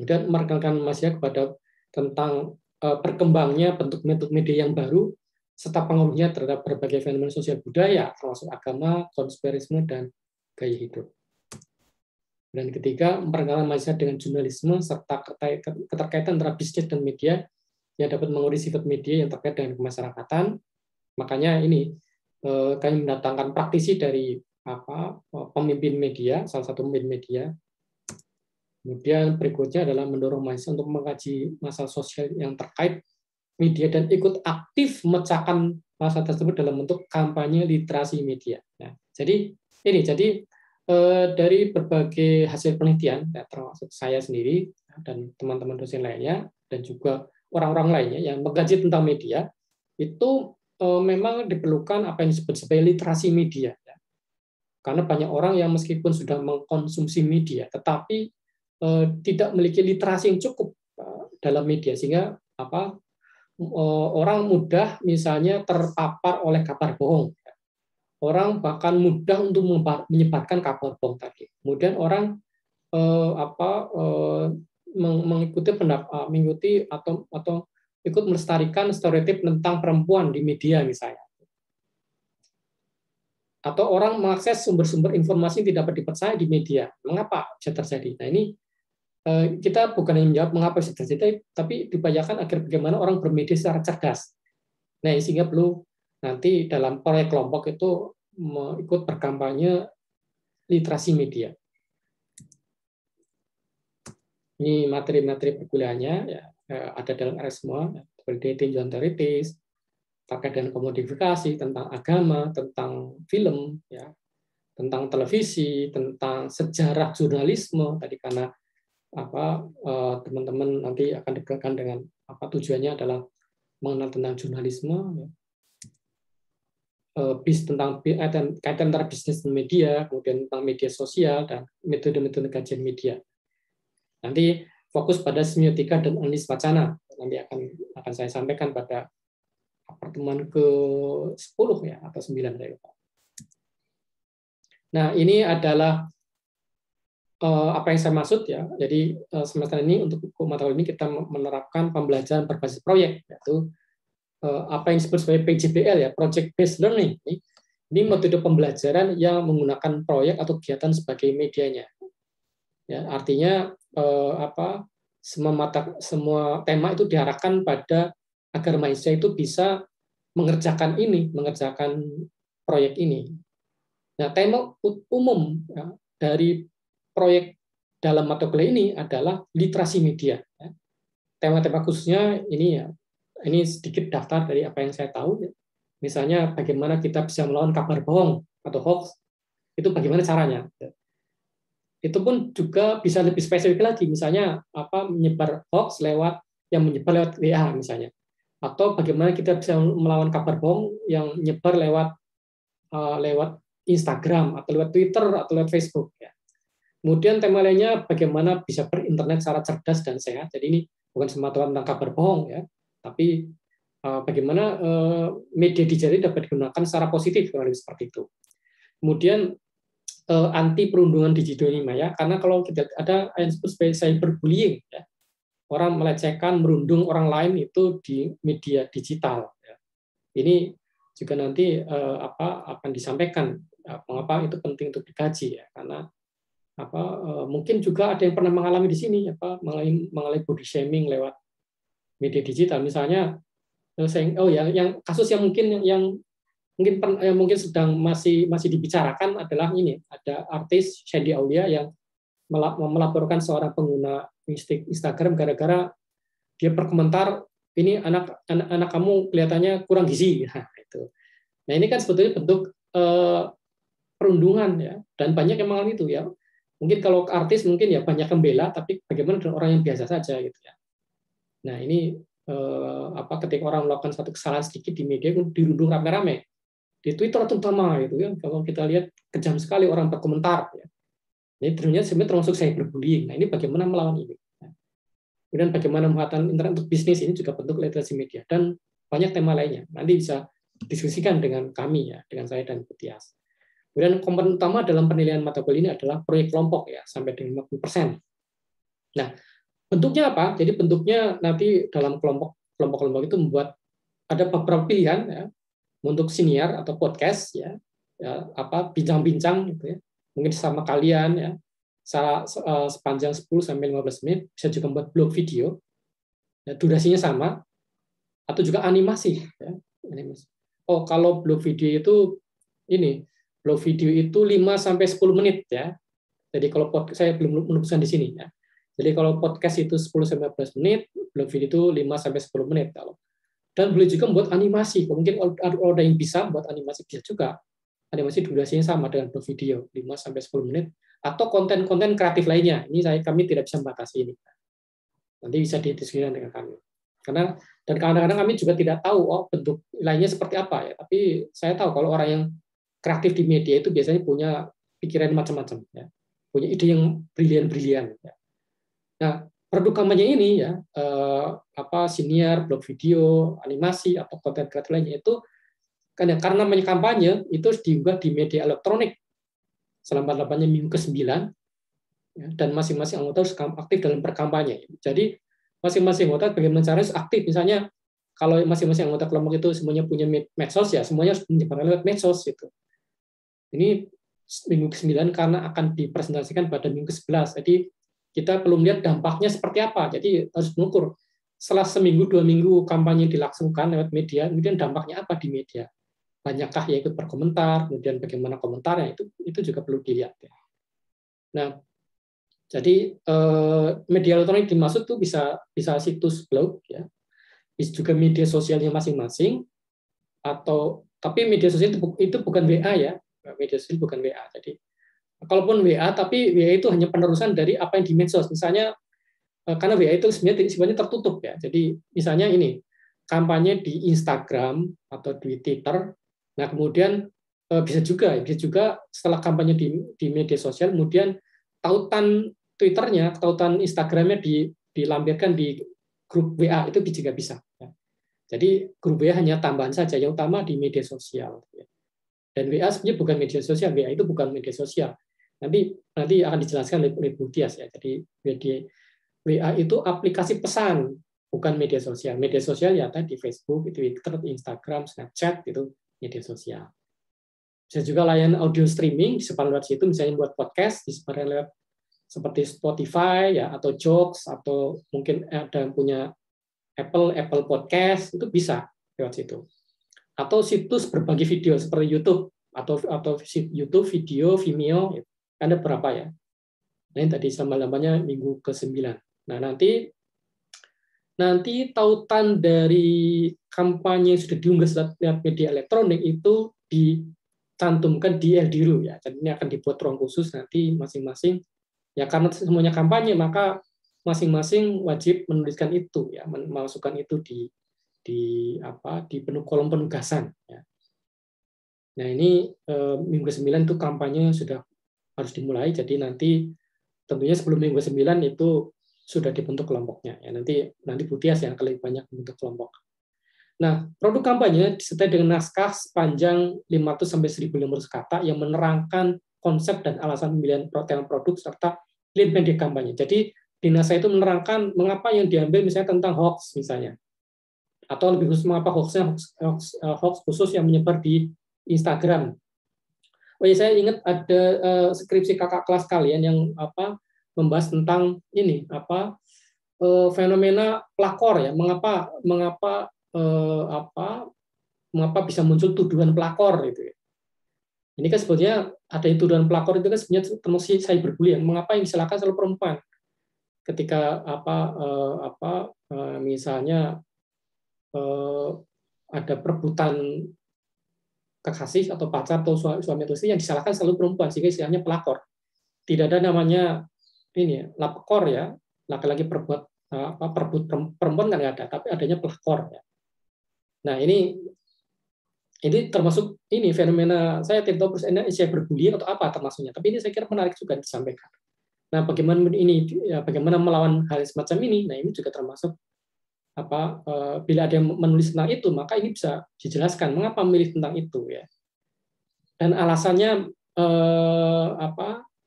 Kemudian merekankan mahasiswa kepada tentang berkembangnya bentuk-bentuk media yang baru, serta pengaruhnya terhadap berbagai fenomena sosial budaya, termasuk agama, konspirasisme, dan gaya hidup. Dan ketiga, memperkenalkan mahasiswa dengan jurnalisme, serta keterkaitan antara bisnis dan media, yang dapat mengurai sifat media yang terkait dengan kemasyarakatan. Makanya ini, kami mendatangkan praktisi dari pemimpin media, salah satu pemimpin media. Kemudian berikutnya adalah mendorong mahasiswa untuk mengkaji masalah sosial yang terkait media dan ikut aktif memecahkan masalah tersebut dalam bentuk kampanye literasi media. Nah, jadi dari berbagai hasil penelitian, termasuk saya sendiri dan teman-teman dosen lainnya dan juga orang-orang lainnya yang mengkaji tentang media, itu memang diperlukan apa yang disebut sebagai literasi media. Karena banyak orang yang meskipun sudah mengkonsumsi media, tetapi tidak memiliki literasi yang cukup dalam media, sehingga orang mudah misalnya terpapar oleh kabar bohong. Orang bahkan mudah untuk menyebarkan kabar bohong tadi. Kemudian orang mengikuti atau ikut melestarikan stereotip tentang perempuan di media misalnya. Atau orang mengakses sumber-sumber informasi yang tidak dapat dipercaya di media. Mengapa bisa terjadi? Nah, ini kita bukan hanya menjawab mengapa bisa terjadi, tapi diupayakan agar bagaimana orang bermedia secara cerdas. Nah, sehingga perlu nanti dalam proyek kelompok itu ikut berkampanye literasi media. Ini materi-materi perkuliahannya, ya, ada dalam RS semua, seperti tinjauan teoritis, terkait dengan komodifikasi, tentang agama, tentang film, ya, tentang televisi, tentang sejarah jurnalisme tadi, karena teman-teman nanti akan diperkenalkan dengan tujuannya adalah mengenal tentang jurnalisme, ya. Tentang kaitan antara bisnis dan media, kemudian tentang media sosial dan metode-metode kajian media. Nanti fokus pada semiotika dan analisis wacana, nanti akan saya sampaikan pada pertemuan ke-10 ya atau 9 saya lupa. Nah, ini adalah apa yang saya maksud ya. Jadi semester ini untuk mata kuliah ini kita menerapkan pembelajaran berbasis proyek, yaitu apa yang disebut sebagai PJBL ya, Project Based Learning. Ini metode pembelajaran yang menggunakan proyek atau kegiatan sebagai medianya. Ya, artinya semua tema itu diarahkan pada agar mahasiswa itu bisa mengerjakan proyek ini. Nah, tema umum ya, dari proyek dalam mata kuliah ini adalah literasi media. Tema-tema khususnya ini ya, ini sedikit daftar dari apa yang saya tahu. Misalnya bagaimana kita bisa melawan kabar bohong atau hoax, itu bagaimana caranya. Itu pun juga bisa lebih spesifik lagi, misalnya menyebar hoax yang menyebar lewat WA misalnya, atau bagaimana kita bisa melawan kabar bohong yang menyebar lewat Instagram atau lewat Twitter atau lewat Facebook. Ya. Kemudian tema lainnya bagaimana bisa berinternet secara cerdas dan sehat. Jadi ini bukan semata tentang kabar bohong ya, tapi bagaimana media digital dapat digunakan secara positif, seperti itu. Kemudian anti perundungan digital ini ya, karena kalau kita ada yang disebut sebagai cyberbullying ya, orang melecehkan, merundung orang lain itu di media digital ya. Ini juga nanti akan disampaikan mengapa itu penting untuk dikaji ya, karena mungkin juga ada yang pernah mengalami di sini mengalami body shaming lewat media digital misalnya. Yang kasus yang mungkin sedang masih dibicarakan adalah ini, ada artis Shandy Aulia yang melaporkan seorang pengguna Instagram gara-gara dia berkomentar ini anak kamu kelihatannya kurang gizi. Nah, itu. Nah, ini kan sebetulnya bentuk perundungan ya, dan banyak yang mengalami itu ya. Mungkin kalau artis mungkin ya banyak pembela, tapi bagaimana dengan orang yang biasa saja gitu ya. Nah ini ketika orang melakukan satu kesalahan sedikit di media dirundung rame-rame di Twitter terutama gitu ya. Kalau kita lihat kejam sekali orang berkomentar ya. Ini ternyata sebenarnya termasuk cyberbullying. Nah ini bagaimana melawan ini? Kemudian bagaimana memanfaatkan internet untuk bisnis, ini juga bentuk literasi media, dan banyak tema lainnya. Nanti bisa diskusikan dengan kami ya, dengan saya dan Bu Tias. Kemudian komponen utama dalam penilaian mata kuliah ini adalah proyek kelompok ya, sampai dengan 50%. Nah, bentuknya apa? Jadi bentuknya nanti dalam kelompok-kelompok itu membuat ada beberapa pilihan ya, untuk siniar atau podcast ya, bincang-bincang gitu ya. Mungkin sama kalian ya, sepanjang 10 sampai 15 menit, bisa juga membuat blog video. Ya, durasinya sama, atau juga animasi ya. Oh, kalau blog video itu blog video itu 5 sampai 10 menit ya. Jadi kalau podcast saya belum menuliskan di sini ya. Jadi kalau podcast itu 10 sampai 15 menit, blog video itu 5 sampai 10 menit kalau. Dan boleh juga membuat animasi. Mungkin ada yang bisa buat animasi, bisa juga. Animasi durasinya sama dengan blog video 5 sampai 10 menit, atau konten-konten kreatif lainnya. Ini kami tidak bisa membatasi ini. Nanti bisa didiskusikan dengan kami. Dan kadang-kadang kami juga tidak tahu bentuk lainnya seperti apa ya. Tapi saya tahu kalau orang yang kreatif di media itu biasanya punya pikiran macam-macam ya. Punya ide yang brilian-brilian ya. Nah, produk kampanye ini ya, siniar, blog video, animasi atau konten kreatif lainnya itu karena namanya kampanye itu diunggah di media elektronik selama minggu ke-9 ya, dan masing-masing anggota harus aktif dalam berkampanye. Jadi masing-masing anggota bagaimana caranya harus aktif. Misalnya kalau masing-masing anggota kelompok itu semuanya punya medsos ya, semuanya harus menyebarkan lewat medsos itu. Ini minggu ke-9 karena akan dipresentasikan pada minggu ke-11. Jadi kita perlu melihat dampaknya seperti apa. Jadi harus mengukur setelah seminggu 2 minggu kampanye dilaksanakan lewat media, kemudian dampaknya apa di media. Banyakkah yang ikut berkomentar, kemudian bagaimana komentarnya, itu juga perlu dilihat. Ya. Nah, jadi media elektronik dimaksud tuh bisa situs blog, ya, bisa juga media sosialnya masing-masing, tapi media sosial itu bukan WA ya, media sosial bukan WA. Jadi kalaupun WA, tapi WA itu hanya penerusan dari apa yang di medsos. Misalnya karena WA itu sebenarnya sifatnya tertutup ya. Jadi misalnya ini kampanye di Instagram atau di Twitter. Nah kemudian bisa juga setelah kampanye di media sosial, kemudian tautan Twitternya, tautan Instagramnya dilampirkan di grup WA, itu juga bisa. Jadi grup WA hanya tambahan saja, yang utama di media sosial. Dan WA sebenarnya bukan media sosial, WA itu bukan media sosial. Nanti akan dijelaskan oleh Bu Tias ya. Jadi WA itu aplikasi pesan, bukan media sosial. Media sosial ya tadi Facebook, Twitter, Instagram, Snapchat itu media sosial. Bisa juga layanan audio streaming disebarkan lewat situ, misalnya buat podcast disebarkan lewat seperti Spotify ya, atau Joox, atau mungkin ada yang punya Apple Podcast, itu bisa lewat situ. Atau situs berbagi video seperti YouTube atau YouTube video Vimeo, ada berapa ya. Nah, ini tadi selama-lamanya minggu ke-9. Nah, nanti tautan dari kampanye yang sudah diunggah lewat media elektronik itu dicantumkan di LDRU ya. Jadi ini akan dibuat ruang khusus nanti masing-masing. Ya karena semuanya kampanye, maka masing-masing wajib menuliskan itu ya, memasukkan itu di kolom penugasan ya. Nah, ini minggu ke-9 itu kampanye sudah harus dimulai, jadi nanti tentunya sebelum minggu ke-9 itu sudah dibentuk kelompoknya ya. Nanti Bu Tias yang lebih banyak membentuk kelompok. Nah, produk kampanye disertai dengan naskah sepanjang 500 sampai 1.500 kata yang menerangkan konsep dan alasan pemilihan tema produk serta link media kampanye. Jadi di naskah itu menerangkan mengapa yang diambil misalnya tentang hoax misalnya, atau lebih khusus mengapa hoax khusus yang menyebar di Instagram. Oh ya, saya ingat ada skripsi kakak kelas kalian yang membahas tentang ini fenomena pelakor ya, mengapa bisa muncul tuduhan pelakor itu ya. Ini kan sebetulnya ada tuduhan pelakor itu kan sebenarnya termasuk cyberbullying. Mengapa yang disalahkan selalu perempuan? Ketika misalnya ada perebutan kekasih atau pacar atau suami atau istri, yang disalahkan selalu perempuan, sehingga istilahnya pelakor. Tidak ada namanya ini lapor ya, laki-laki perebut perempuan kan nggak ada, tapi adanya pelakor ya. Nah ini termasuk ini fenomena, saya tidak tahu cyberbullying atau apa termasuknya, tapi ini saya kira menarik juga disampaikan. Nah, bagaimana ini ya, bagaimana melawan hal semacam ini? Nah, ini juga termasuk bila ada yang menulis tentang itu, maka ini bisa dijelaskan mengapa memilih tentang itu ya. Dan alasannya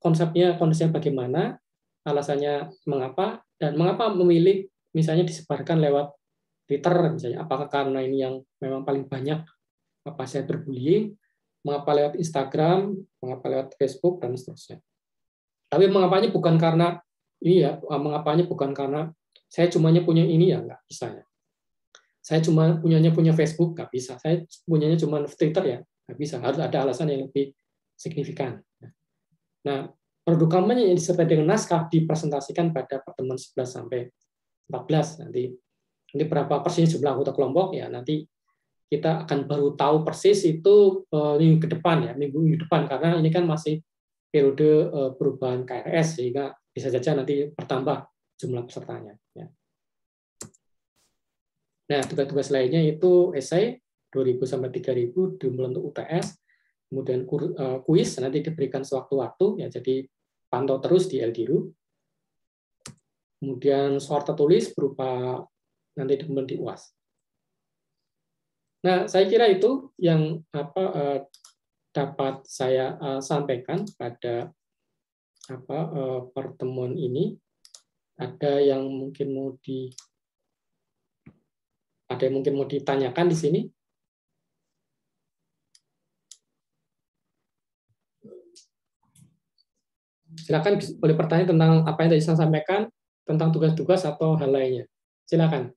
konsepnya bagaimana, alasannya mengapa, dan mengapa memilih misalnya disebarkan lewat Twitter misalnya, apakah karena ini yang memang paling banyak cyberbullying, mengapa lewat Instagram, mengapa lewat Facebook, dan seterusnya. Tapi mengapanya bukan karena ini ya, mengapanya bukan karena saya cumanya punya ini ya, nggak bisa ya. Saya cuma punya Facebook, nggak bisa. Saya punyanya cuma Twitter ya, nggak bisa. Harus ada alasan yang lebih signifikan. Nah, produk kampanye yang disertai dengan naskah dipresentasikan pada pertemuan 11 sampai 14 nanti. Ini berapa persis jumlah anggota kelompok ya, nanti kita akan baru tahu persis itu minggu depan ya, minggu depan, karena ini kan masih periode perubahan KRS, sehingga bisa saja nanti bertambah jumlah pesertanya. Ya. Nah, tugas-tugas lainnya itu esai 2.000 sampai 3.000 dimulai untuk UTS, kemudian kuis nanti diberikan sewaktu-waktu ya, jadi pantau terus di LDIRU. Kemudian soal tertulis berupa nanti di UAS. Nah, saya kira itu yang dapat saya sampaikan pada pertemuan ini. Ada yang mungkin mau ditanyakan di sini? Silakan, boleh bertanya tentang apa yang tadi saya sampaikan, tentang tugas-tugas atau hal lainnya. Silakan.